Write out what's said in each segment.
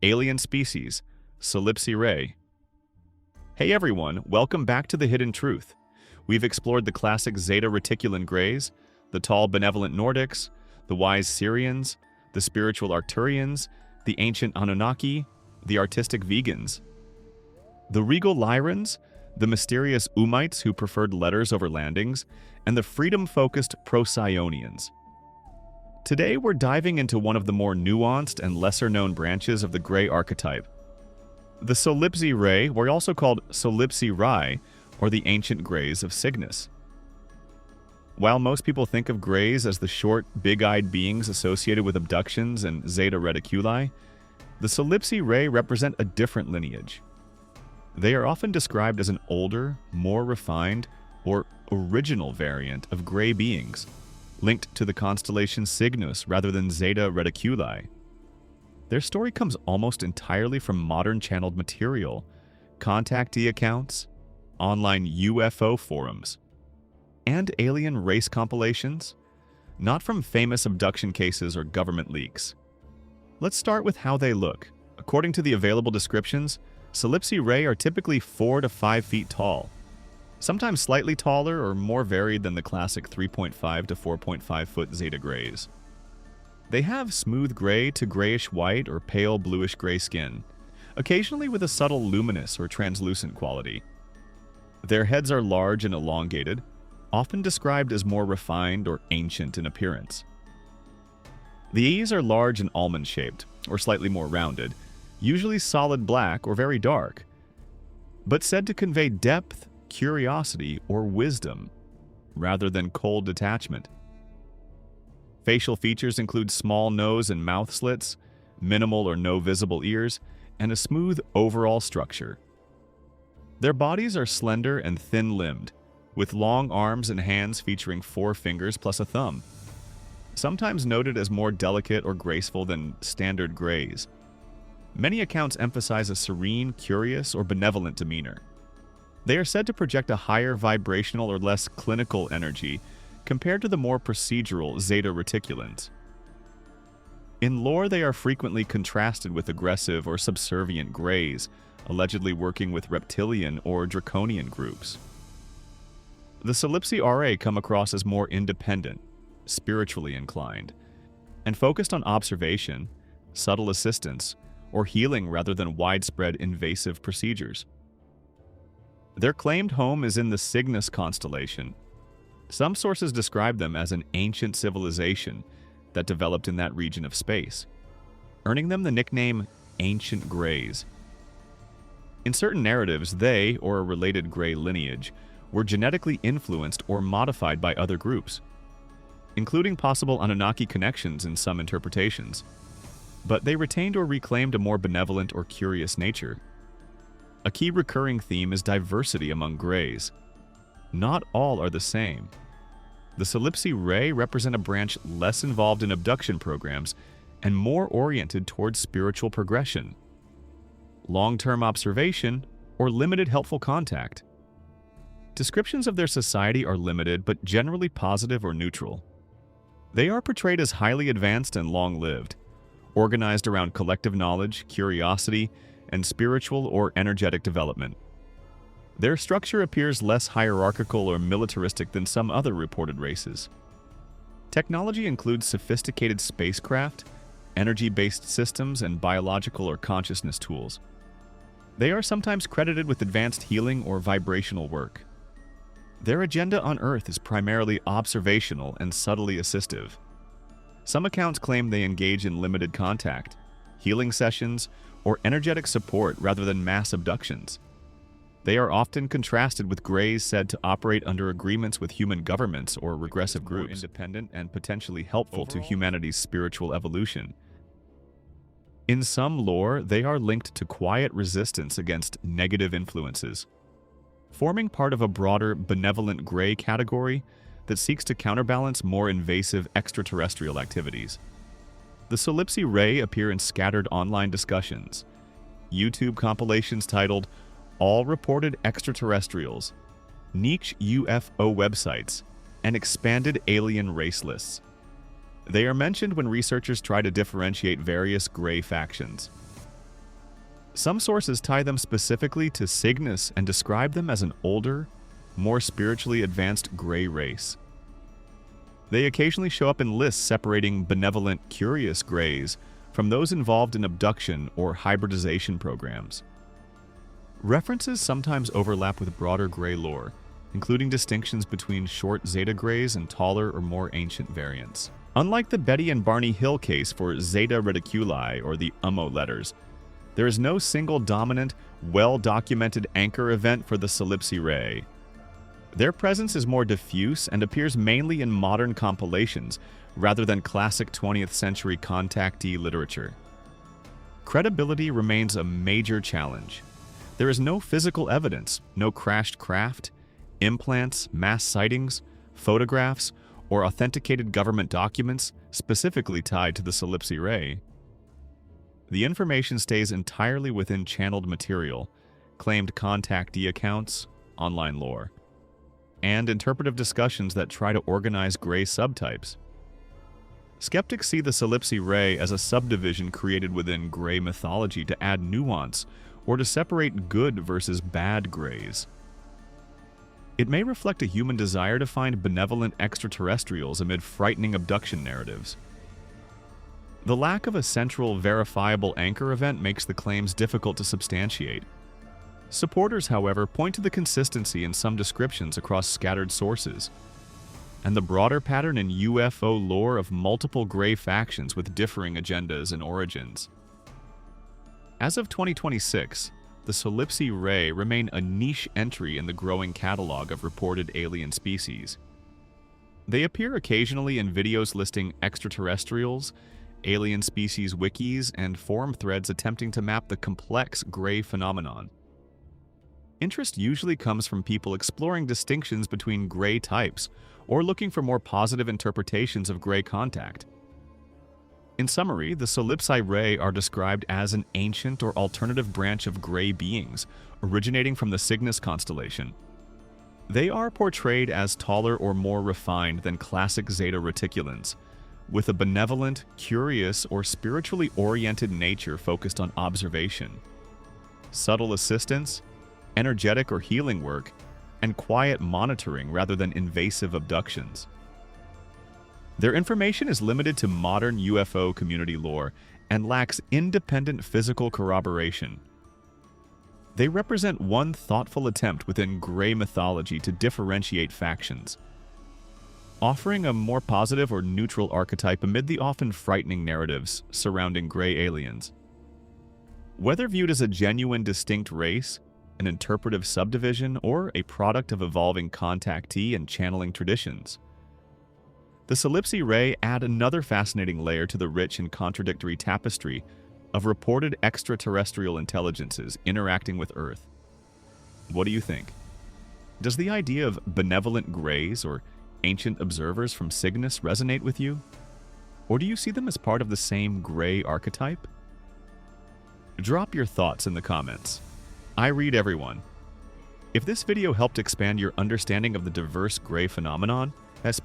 alien species, Solipsi Rei. Hey everyone, welcome back to The Hidden Truth. We've explored the classic Zeta Reticulan Greys, the tall benevolent Nordics, the wise Syrians, the spiritual Arcturians, the ancient Anunnaki, the artistic vegans, the regal Lyrans, the mysterious Umites who preferred letters over landings, and the freedom-focused Procyonians. Today we're diving into one of the more nuanced and lesser-known branches of the Grey archetype. The Solipsi Rei were also called Solipsi Rai, or the ancient Greys of Cygnus. While most people think of Greys as the short, big-eyed beings associated with abductions and Zeta Reticuli, the Solipsi Rei represent a different lineage. They are often described as an older, more refined, or original variant of Grey beings, linked to the constellation Cygnus rather than Zeta Reticuli. Their story comes almost entirely from modern channeled material, contactee accounts, online UFO forums, and alien race compilations, not from famous abduction cases or government leaks. Let's start with how they look. According to the available descriptions, Solipsi Rei are typically 4 to 5 feet tall, sometimes slightly taller or more varied than the classic 3.5 to 4.5 foot Zeta Greys. They have smooth gray to grayish-white or pale bluish-gray skin, occasionally with a subtle luminous or translucent quality. Their heads are large and elongated, often described as more refined or ancient in appearance. The ears are large and almond-shaped, or slightly more rounded, usually solid black or very dark, but said to convey depth, curiosity, or wisdom, rather than cold detachment. Facial features include small nose and mouth slits, minimal or no visible ears, and a smooth overall structure. Their bodies are slender and thin-limbed, with long arms and hands featuring 4 fingers plus a thumb, sometimes noted as more delicate or graceful than standard Greys. Many accounts emphasize a serene, curious, or benevolent demeanor. They are said to project a higher vibrational or less clinical energy compared to the more procedural Zeta Reticulans. In lore, they are frequently contrasted with aggressive or subservient Greys, allegedly working with reptilian or draconian groups. The Solipsi Rai come across as more independent, spiritually inclined, and focused on observation, subtle assistance, or healing rather than widespread invasive procedures. Their claimed home is in the Cygnus constellation. Some sources describe them as an ancient civilization that developed in that region of space, earning them the nickname Ancient Greys. In certain narratives, they, or a related Grey lineage, were genetically influenced or modified by other groups, including possible Anunnaki connections in some interpretations, but they retained or reclaimed a more benevolent or curious nature. A key recurring theme is diversity among Greys. Not all are the same. The Solipsi Rei represent a branch less involved in abduction programs and more oriented towards spiritual progression, long-term observation, or limited helpful contact. Descriptions of their society are limited but generally positive or neutral. They are portrayed as highly advanced and long-lived, organized around collective knowledge, curiosity, and spiritual or energetic development. Their structure appears less hierarchical or militaristic than some other reported races. Technology includes sophisticated spacecraft, energy-based systems, and biological or consciousness tools. They are sometimes credited with advanced healing or vibrational work. Their agenda on Earth is primarily observational and subtly assistive. Some accounts claim they engage in limited contact, healing sessions, or energetic support rather than mass abductions. They are often contrasted with Greys said to operate under agreements with human governments or regressive groups, independent and potentially helpful to humanity's spiritual evolution. In some lore, they are linked to quiet resistance against negative influences, forming part of a broader benevolent Grey category that seeks to counterbalance more invasive extraterrestrial activities. The Solipsi Rei appear in scattered online discussions, YouTube compilations titled All Reported Extraterrestrials, niche UFO websites, and expanded alien race lists. They are mentioned when researchers try to differentiate various Grey factions. Some sources tie them specifically to Cygnus and describe them as an older, more spiritually advanced gray race. They occasionally show up in lists separating benevolent, curious Greys from those involved in abduction or hybridization programs. References sometimes overlap with broader Grey lore, including distinctions between short Zeta Greys and taller or more ancient variants. Unlike the Betty and Barney Hill case for Zeta Reticuli or the UMO letters, there is no single dominant, well-documented anchor event for the Solipsi Rei. Their presence is more diffuse and appears mainly in modern compilations rather than classic 20th century contactee literature. Credibility remains a major challenge. There is no physical evidence, no crashed craft, implants, mass sightings, photographs, or authenticated government documents specifically tied to the Solipsi Rei. The information stays entirely within channeled material, claimed contactee accounts, online lore, and interpretive discussions that try to organize Grey subtypes. Skeptics see the Solipsi Rei as a subdivision created within Grey mythology to add nuance or to separate good versus bad Greys. It may reflect a human desire to find benevolent extraterrestrials amid frightening abduction narratives. The lack of a central, verifiable anchor event makes the claims difficult to substantiate. Supporters, however, point to the consistency in some descriptions across scattered sources, and the broader pattern in UFO lore of multiple Grey factions with differing agendas and origins. As of 2026, the Solipsi Rei remain a niche entry in the growing catalog of reported alien species. They appear occasionally in videos listing extraterrestrials, alien species wikis, and forum threads attempting to map the complex Grey phenomenon. Interest usually comes from people exploring distinctions between Grey types or looking for more positive interpretations of Grey contact. In summary, the Solipsi Rei are described as an ancient or alternative branch of Grey beings, originating from the Cygnus constellation. They are portrayed as taller or more refined than classic Zeta Reticulans, with a benevolent, curious, or spiritually oriented nature focused on observation, subtle assistance, energetic or healing work, and quiet monitoring rather than invasive abductions. Their information is limited to modern UFO community lore and lacks independent physical corroboration. They represent one thoughtful attempt within Grey mythology to differentiate factions, offering a more positive or neutral archetype amid the often frightening narratives surrounding Grey aliens. Whether viewed as a genuine distinct race, an interpretive subdivision, or a product of evolving contactee and channeling traditions, the Solipsi Rei add another fascinating layer to the rich and contradictory tapestry of reported extraterrestrial intelligences interacting with Earth. What do you think? Does the idea of benevolent Greys or ancient observers from Cygnus resonate with you? Or do you see them as part of the same Grey archetype? Drop your thoughts in the comments. I read everyone. If this video helped expand your understanding of the diverse Grey phenomenon,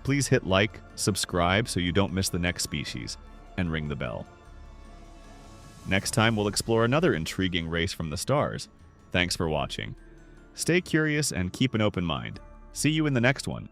please hit like, subscribe so you don't miss the next species, and ring the bell. Next time we'll explore another intriguing race from the stars. Thanks for watching. Stay curious and keep an open mind. See you in the next one.